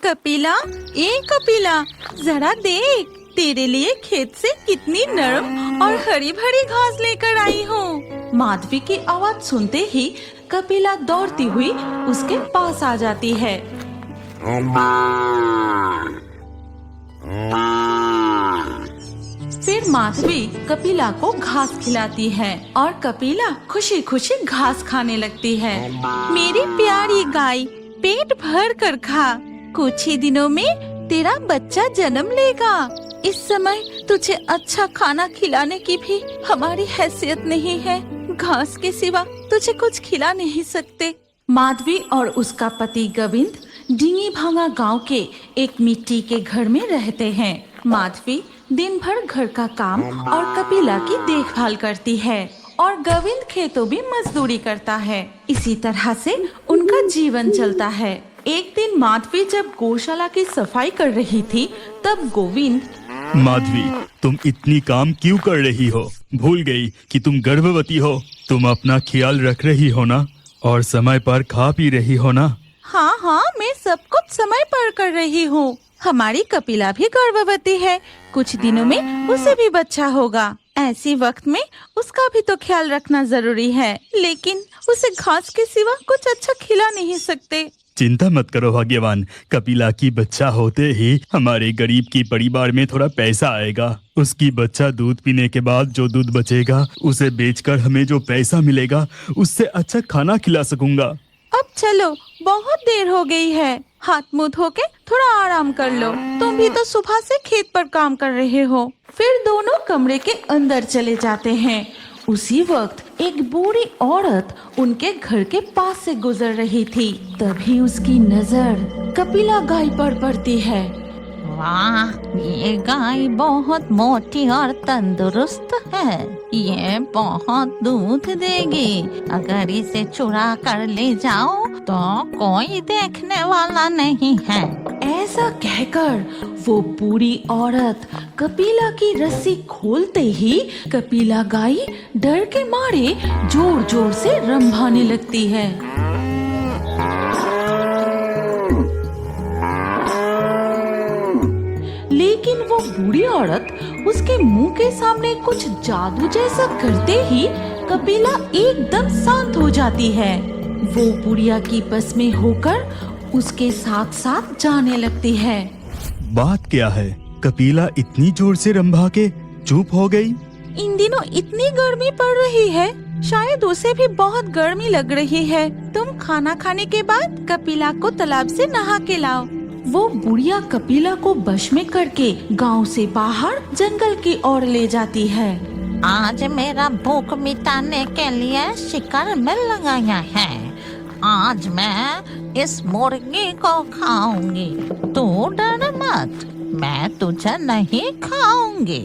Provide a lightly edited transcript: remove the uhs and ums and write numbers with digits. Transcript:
कपिला, ए कपिला, जरा देख, तेरे लिए खेत से कितनी नरम और हरी भरी घास लेकर आई हूँ। माधवी की आवाज सुनते ही कपिला दौड़ती हुई उसके पास आ जाती है। फिर माधवी कपिला को घास खिलाती है और कपिला खुशी खुशी घास खाने लगती है। मेरी प्यारी गाय, पेट भर कर खा, कुछ ही दिनों में तेरा बच्चा जन्म लेगा। इस समय तुझे अच्छा खाना खिलाने की भी हमारी हैसियत नहीं है। घास के सिवा तुझे कुछ खिला नहीं सकते। माधवी और उसका पति गोविंद डींगी भांगा गांव के एक मिट्टी के घर में रहते हैं। माधवी दिन भर घर का काम और कपिला की देखभाल करती है और गोविंद खेतों में मजदूरी करता है। इसी तरह से उनका जीवन चलता है। एक दिन माधवी जब गौशाला की सफाई कर रही थी, तब गोविंद, माधवी, तुम इतनी काम क्यों कर रही हो? भूल गई कि तुम गर्भवती हो। तुम अपना ख्याल रख रही हो ना, और समय पर खा पी रही हो ना? हाँ हाँ, मैं सब कुछ समय पर कर रही हूँ। हमारी कपिला भी गर्भवती है, कुछ दिनों में उसे भी बच्चा होगा। ऐसी वक्त में उसका भी तो ख्याल रखना जरूरी है, लेकिन उसे घास के सिवा कुछ अच्छा खिला नहीं सकते। चिंता मत करो भाग्यवान, कपिला की बच्चा होते ही हमारे गरीब की परिवार में थोड़ा पैसा आएगा। उसकी बच्चा दूध पीने के बाद जो दूध बचेगा उसे बेचकर हमें जो पैसा मिलेगा उससे अच्छा खाना खिला सकूंगा। अब चलो, बहुत देर हो गई है, हाथ मुंह धो के थोड़ा आराम कर लो। तुम भी तो सुबह से खेत पर काम कर रहे हो। फिर दोनों कमरे के अंदर चले जाते हैं। उसी वक्त एक बूढ़ी औरत उनके घर के पास से गुजर रही थी। तभी उसकी नजर कपिला गाय पर पड़ती है। वाह, ये गाय बहुत मोटी और तंदुरुस्त है। ये बहुत दूध देगी। अगर इसे चुरा कर ले जाओ तो कोई देखने वाला नहीं है। ऐसा कहकर वो बूढ़ी औरत कपिला की रस्सी खोलते ही कपिला गाय डर के मारे जोर जोर से रंभाने लगती है। लेकिन वो बूढ़ी औरत उसके मुंह के सामने कुछ जादू जैसा करते ही कपिला एकदम शांत हो जाती है। वो बुढ़िया की बस में होकर उसके साथ साथ जाने लगती है। बात क्या है? कपिला इतनी जोर से रंभा के चुप हो गई। इन दिनों इतनी गर्मी पड़ रही है, शायद उसे भी बहुत गर्मी लग रही है। तुम खाना खाने के बाद कपिला को तालाब से नहा के लाओ। वो बुढ़िया कपिला को वश में करके गांव से बाहर जंगल की ओर ले जाती है। आज मेरा भूख मिटाने के लिए शिकार में लगाया है। आज मैं इस मुर्गी को खाऊंगी। तू डर मत, मैं तुझे नहीं खाऊंगी।